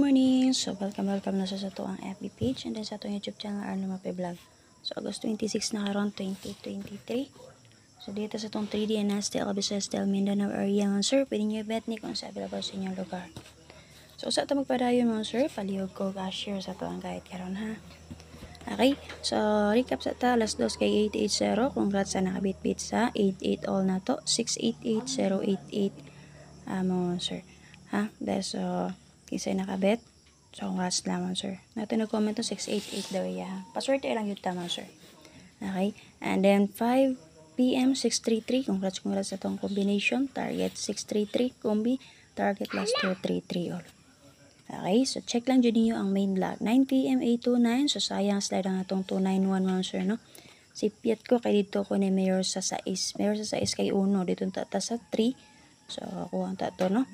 morning! So, welcome na sa to ang FB page and then sa itong YouTube channel, Arno Mape Vlog. So, August 26 na karon 2023. So, dito sa itong 3D and Nastel, Cabezas del Mindanao area mga sir, pwede nyo i-bet ni kung sa available sa inyong lugar. So, sa ito magpadayon mga sir, palihog ko share sa ito ang guide karon ha. Okay, so recap sa ita, alas 2 kay 880, congrats sa nakabit-bit sa 88 all na to, 688088 mga sir. Ha, dahil so kisay nakabet. So, congrats naman, sir. Nato nag-comment to 688 daw iya. Paswerte lang yun tama, sir. Okay. And then, 5 PM 633. Congrats sa itong combination. Target 633. Combi. Target last 233 all. Okay. So, check lang dyan niyo ang main log. 9 PM 829. So, sayang slide ang itong 291, sir, no? Si Piat ko kay dito ko ni Mayor sa 6. Mayor sa 6 kay 1. Dito tata sa 3. So, kuha ang tato, no?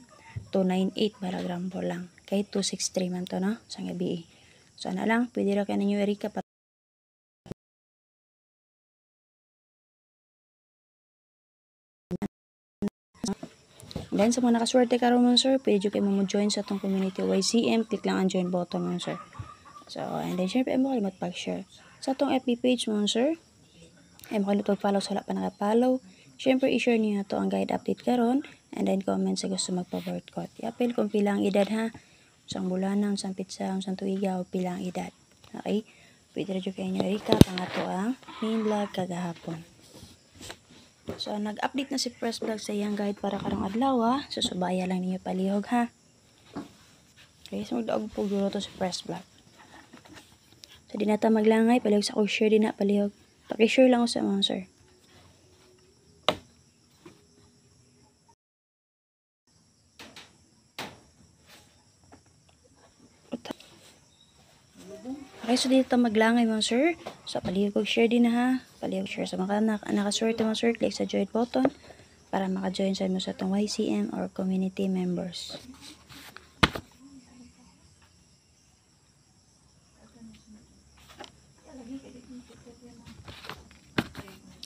298 balagram po lang. Kay 263 man to, no? Sa gabi. So, ano lang, pwede ra kayo ninyo i-recap. Then, sa mga nakaswerte ka rin, sir, pwede kayo mo-join sa itong community YCM. Click lang ang join button, sir. So, and then, syempre, mo kalimot pag-share. Sa itong FB page, sir, ay makalimot pag-follow sa wala pa nakapollow. Syempre, i-share niyo na to ang guide update karon and then comment sa gusto magpa-word code. I-apel kung pilang edad, ha? Isang bulanan, isang pizza, isang tuiga, o pilang edad. Okay? Pwede rin kayo nyo recap ang ato ang main vlog kagahapon. So, nag-update na si Press Vlog sa iyang guide para karong adlaw, ha? So, subaya lang ninyo palihog, ha? Okay, so magdaog po duro to si Press Vlog. So, di nata maglangay, palihog sa kong share din na palihog. Paki-share lang ko sa mga, sir. Okay, so dito maglangay mga sir. So, palihog share din na ha. Palihog share sa mga nakaswerte mga sir. Click sa join button para maka-join sa mo sa itong YCM or community members.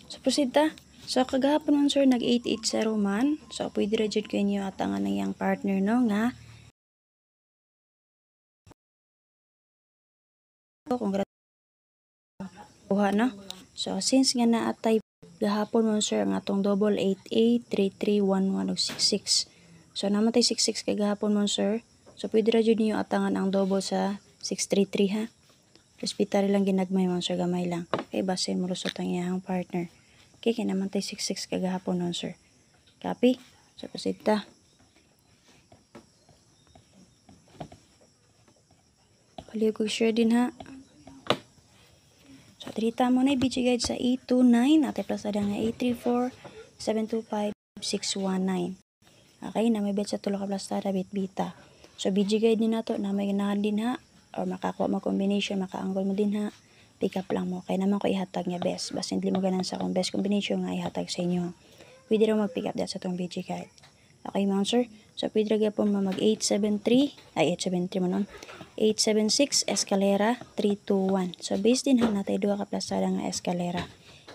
So, proceed ta. So, kagahapon mga sir, nag-880 man. So, pwede reject kayo niyo at ang anayang partner, no, nga. Congrats. Buha, no? So, since nga naatay gahapon mo sir ang atong double 8A 3311 66. So namatay 66 kay gahapon mo sir. So pwede ra jud niyo atangan ang double sa 633 ha. Hospital lang ginagmay mo sir, gamay lang. Kay basin mo lusot ang iyang partner. Kay namatay 66 kay gahapon mo sir. Copy? So proceed ta. Palihog ko share din ha. So, trita mo na i-BG guide sa 829 at i-plus na nga 834-725-619. Okay, na may bet sa tulo ka plus tada bit bita. So, BG guide din na to na may ganahan din ha or makakuha mo combination, makaanggol mo din ha. Pick up lang mo. Kaya naman ko ihatag nga best. Basta hindi mo ganan sa akong best combination nga ihatag sa inyo. Pwede rin mag-pick up dyan sa itong BG guide. Okay, mga sir. So, pwede rin po mag 873 mo nun. 876 escalera 321. So based din ha natay duha ka plasada nga escalera.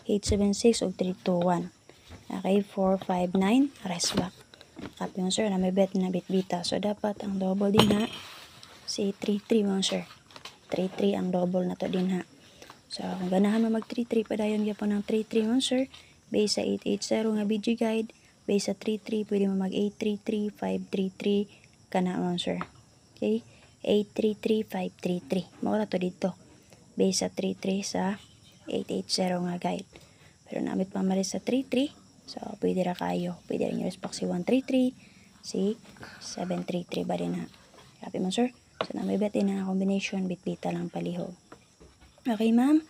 876 ug 321. Okay, 459 rest back. Copy mo sir na may bet na bitbita. So dapat ang double din ha si 33 mo sir. 33 ang double na to din ha. So kung ganahan mo mag 33 padayon gyapon ng 33 mo sir. Base sa 880 nga BG guide. Base sa 33 pwede mo mag 833 533 kana mo sir. Okay? 833-533. Mawala to dito. Base sa 33 sa 880 nga guide. Pero namit pamali sa 33. So, pwede ra kayo. Pwede rin yung respect si 133. Si 733 ba din ha. Copy mo sir. So, namay bet din na combination. Bit-bita lang palihog. Okay ma'am.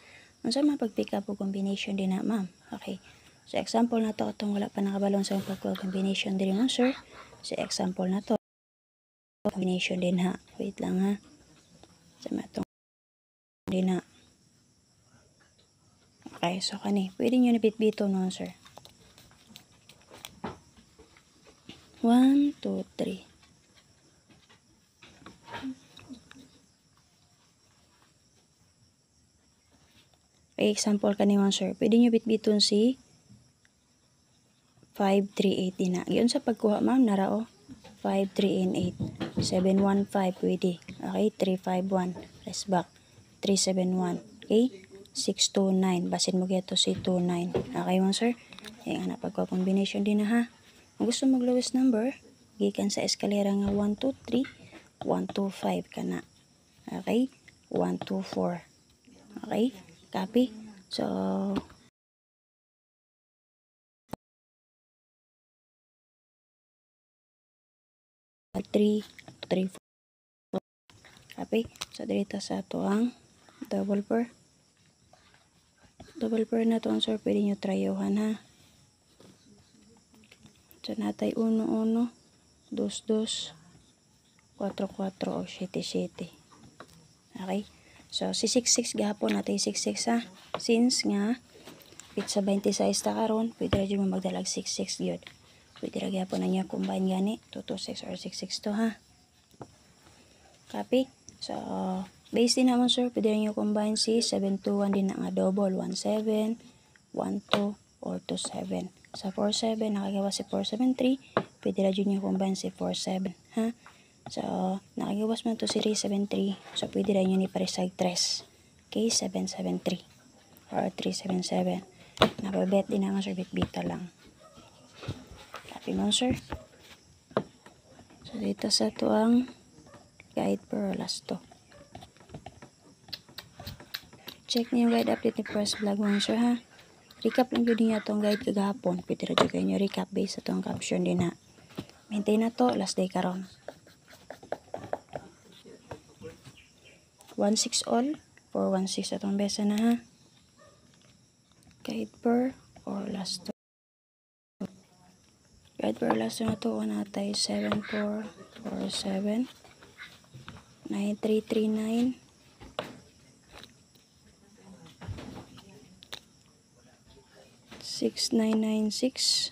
Ang sa mga pag-pick up o combination din na ma'am. Okay. So, example na to. Itong wala pa nakabalong sa pag-combination din mo sir. So, example na to. Combination din ha. Wait lang ha. Sama itong din ha. Okay, so kani. Pwede nyo nabit-bito no, sir. 1, 2, 3. Okay, example kani mo, sir. Pwede nyo bit-biton si 538 din ha. Yun sa pagkuha, ma'am, narao. 5, 3, and 8. 7, 1, 5, pwede. Okay, 3, 5, 1. Rest back. 3, 7, 1. Okay, 6, 2, 9. Basin mo kaya to si 2, 9. Okay, mga sir? Ayan, napagka-combination din na ha. Kung gusto mag lowest number, gikan sa eskalera nga 1, 2, 3, 1, 2, 5 ka na. Okay, 1, 2, 4. Okay, copy. So, 3, 3, 4. Copy. So, dito sa ito ang double pair. Double pair na ito ang sir, pwede nyo tryohan ha. So, natay 1, 1, 2, 2, 4, 4 o 7, 7. Okay. So, si 6, 6 gahapon natay 6, 6 ha. Since nga, pizza 26 ta karon, pwede rin mo magdalag 6, 6 yun. Pwede rin gahapon na niya combine gani, 2, 2, 6 or 6, 6 to ha. Copy. So, base din naman sir, pwede rin nyo combine si 7, 2, 1 din na nga double. 1, 7, 1, 2, or 2, 7. Sa 4, 7, nakagawa si 4, 7, 3. Pwede rin nyo combine si 4, 7. Ha? So, nakagawas man to si 3, 7, 3. So, pwede rin nyo ni parisag 3. Okay, 7, 7, 3. Or 3, 7, 7. Napabet din naman sir, bit-bita lang. Copy mo sir. So, dito sa to ang guide per last to. Check niyo yung guide update ni First Vlog mo sir ha. Recap lang yun niya itong guide kagahapon. Pwede rin kayo nyo recap based sa itong caption din ha. Maintain na to, last day karon. 1-6 all. 4-1-6 itong besa na ha. Guide per or last to. Guide per last to na to. Natay 7-4-4-7. 9-3-3-9. 6-9-9-6.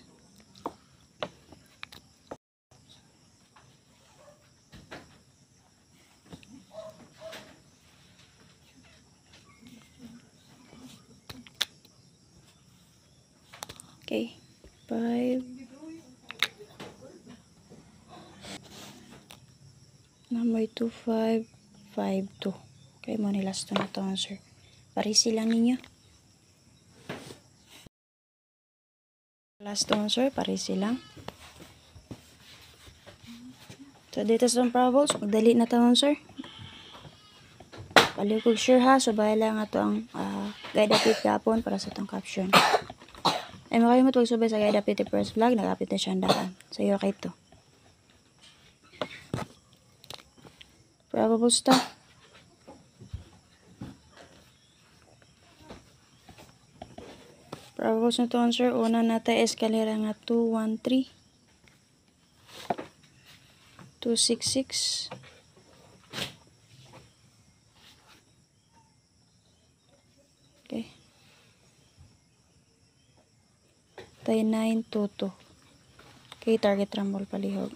Okay, 5. Number 2, 5, 5, 2. Okay, mo nilas to na to answer. Parisi lang ninyo. Last one sir, parisi lang. So, dito sa parables, magdali na taon sir. Palikog sure ha, so bahay lang ito ang guide update kapon para sa itong caption. Ay makalimot wag subay sa guide update first vlog, nag-update na siyang daan. So, iyo kay ito. Parables ta. Parables na ito answer. Una natin eskalera nga 2, 1, 3. 2, 6, 6. Okay. Tay 9, 2, 2. Okay, target rumble palihog.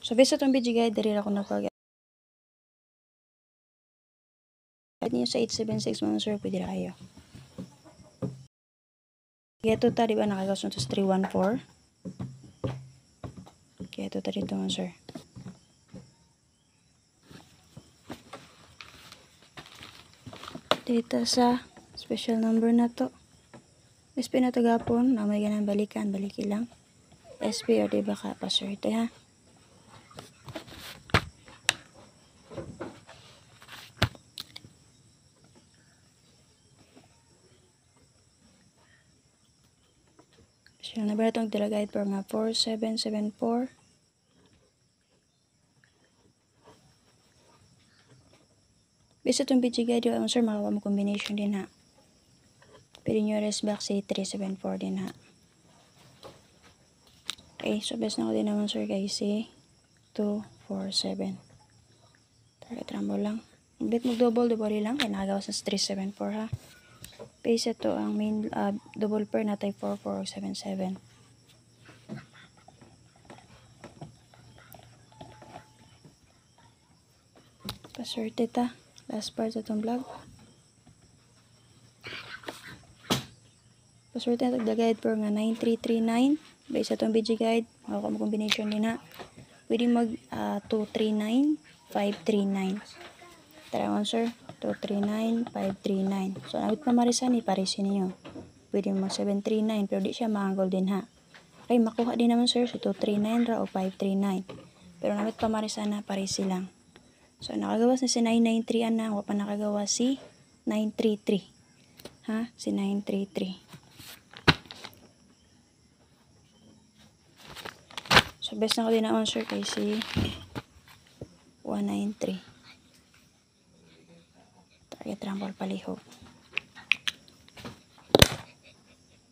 So, based sa itong video guide, dali ako napag niyo sa 876 mga sir, pwede na kayo. Kaya ito ta, diba nakagawas nito sa 314. Kaya ito ta dito mga sir. Dito sa special number na to. SP na to gapon, na may ganang balikan, baliki lang. SP or diba ka paswerte ha. Special number na itong guide per nga 4774. Based sa itong video guide, yung sir, makawa mo combination din ha. Pwede nyo rest back sa 374 din ha. Okay, so best na ko din naman sir guys si 247. Target rumble lang. Bet mo double lang. Kaya nakagawas sa 374 ha. Base ito ang main double pair na type 4477. Paswerte ta. Last part sa itong vlog. Paswerte na ito guide per nga 9339. Based sa itong video guide, makakuha mo combination din ha. Pwede mag 239, 539. Tara mo sir, 239, 539. So, nabit pa marisan, iparisin niyo. Pwede mag 739, pero di siya maanggol din ha. Okay, makuha din naman sir, si 239 ra o 539. Pero nabit pa marisan na, parisi lang. So, nakagawas na si 993 ana, wala pa nakagawa si 933. Ha? Si 933. So, best na ko din naman sir kay si 193. Target rumble palihog.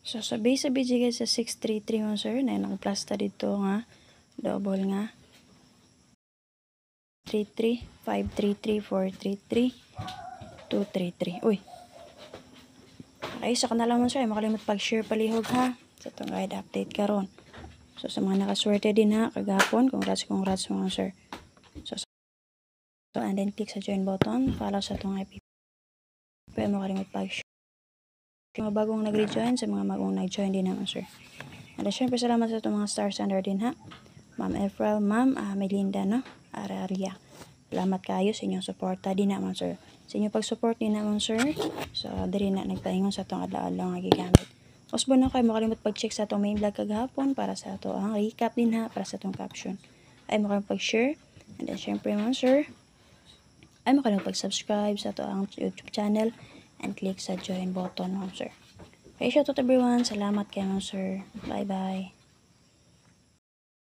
So, sa base sa BG guys sa 633 mo sir, na yung plasta dito nga, double nga. 33, 533, 433, 233. Uy! Okay, so na lang mo sir, makalimut pag-share palihog ha. Sa itong guide update karon. So, sa mga nakaswerte din ha, kagapon, congrats mga sir. So, and then click sa join button, follow sa itong IP. Pwede mo kalimut pag-share. Mga bagong nag-rejoin, sa mga bagong nag-join din naman sir. And syempre salamat sa itong mga stars under din ha. Ma'am Efrel, Ma'am Melinda no? Araria. Salamat kayo sa inyong suporta din naman sir. Sa inyong pag-support din naman sir. So, diri na nagpaingon sa itong adlaw-adlaw nga gigamit. Usbo na kayo makalimut pag-check sa itong main vlog kagahapon para sa ito ang recap din ha, para sa itong caption. Ay makalimut pag-share. And then syempre naman sir, ay makalimut pag-subscribe sa ito ang YouTube channel and click sa join button mo sir. Okay, shout out everyone. Salamat kayo sir. Bye bye.